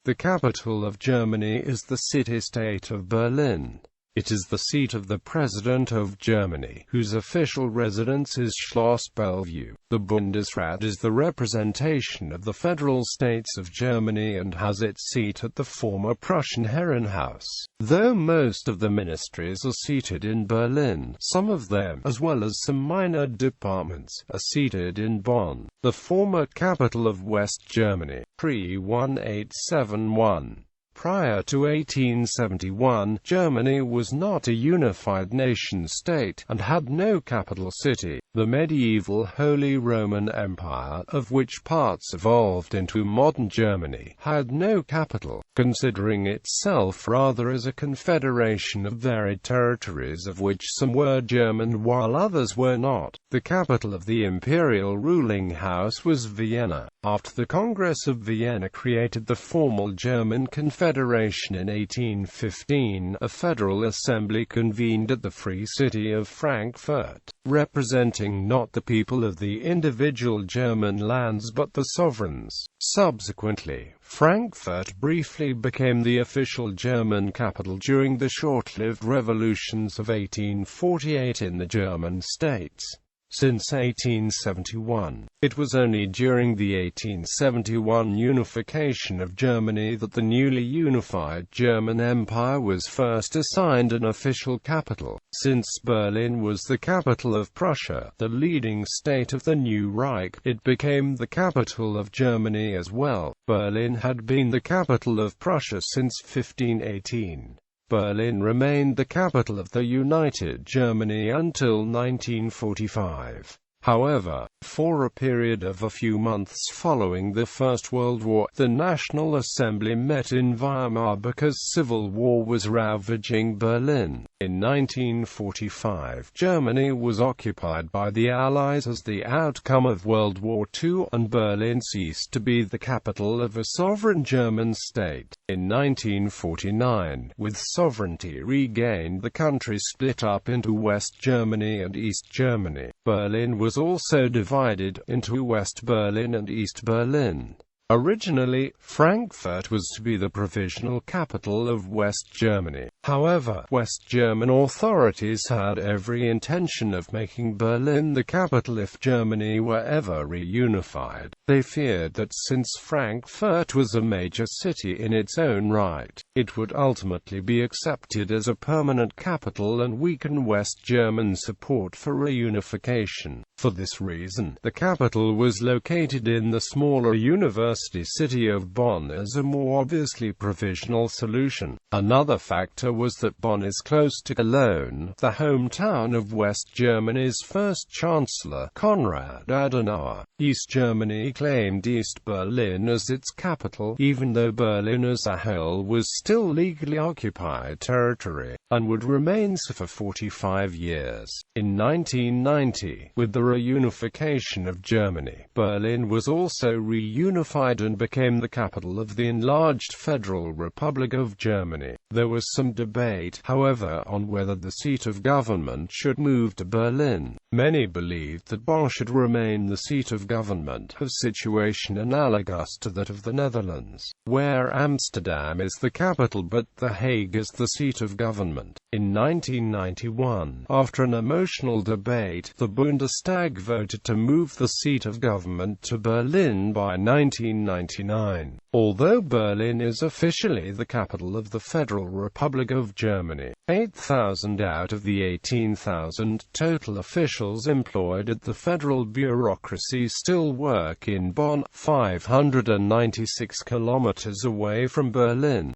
The capital of Germany is the city-state of Berlin. It is the seat of the President of Germany, whose official residence is Schloss Bellevue. The Bundesrat is the representation of the federal states of Germany and has its seat at the former Prussian Herrenhaus. Though most of the ministries are seated in Berlin, some of them, as well as some minor departments, are seated in Bonn, the former capital of West Germany, pre-1871. Prior to 1871, Germany was not a unified nation-state, and had no capital city. The medieval Holy Roman Empire, of which parts evolved into modern Germany, had no capital, considering itself rather as a confederation of varied territories of which some were German while others were not. The capital of the imperial ruling house was Vienna. After the Congress of Vienna created the formal German Confederation in 1815, a federal assembly convened at the Free City of Frankfurt, representing not the people of the individual German lands but the sovereigns. Subsequently, Frankfurt briefly became the official German capital during the short-lived revolutions of 1848 in the German states. Since 1871, it was only during the 1871 unification of Germany that the newly unified German Empire was first assigned an official capital. Since Berlin was the capital of Prussia, the leading state of the new Reich, it became the capital of Germany as well. Berlin had been the capital of Prussia since 1518. Berlin remained the capital of the United Germany until 1945. However, for a period of a few months following the First World War, the National Assembly met in Weimar because civil war was ravaging Berlin. In 1945, Germany was occupied by the Allies as the outcome of World War II, and Berlin ceased to be the capital of a sovereign German state. In 1949, with sovereignty regained, the country split up into West Germany and East Germany. Berlin was also divided into West Berlin and East Berlin. Originally, Frankfurt was to be the provisional capital of West Germany. However, West German authorities had every intention of making Berlin the capital if Germany were ever reunified. They feared that since Frankfurt was a major city in its own right, it would ultimately be accepted as a permanent capital and weaken West German support for reunification. For this reason, the capital was located in the smaller university city of Bonn as a more obviously provisional solution. Another factor was that Bonn is close to Cologne, the hometown of West Germany's first Chancellor, Konrad Adenauer. East Germany claimed East Berlin as its capital, even though Berlin as a whole was still legally occupied territory, and would remain so for 45 years. In 1990, with the reunification of Germany, Berlin was also reunified and became the capital of the enlarged Federal Republic of Germany. There was some debate, however, on whether the seat of government should move to Berlin. Many believed that Bonn should remain the seat of government, a situation analogous to that of the Netherlands, where Amsterdam is the capital but The Hague is the seat of government. In 1991, after an emotional debate, the Bundestag voted to move the seat of government to Berlin by 1999. Although Berlin is officially the capital of the Federal Republic of Germany, 8,000 out of the 18,000 total officials employed at the federal bureaucracy still work in Bonn, 596 kilometers away from Berlin.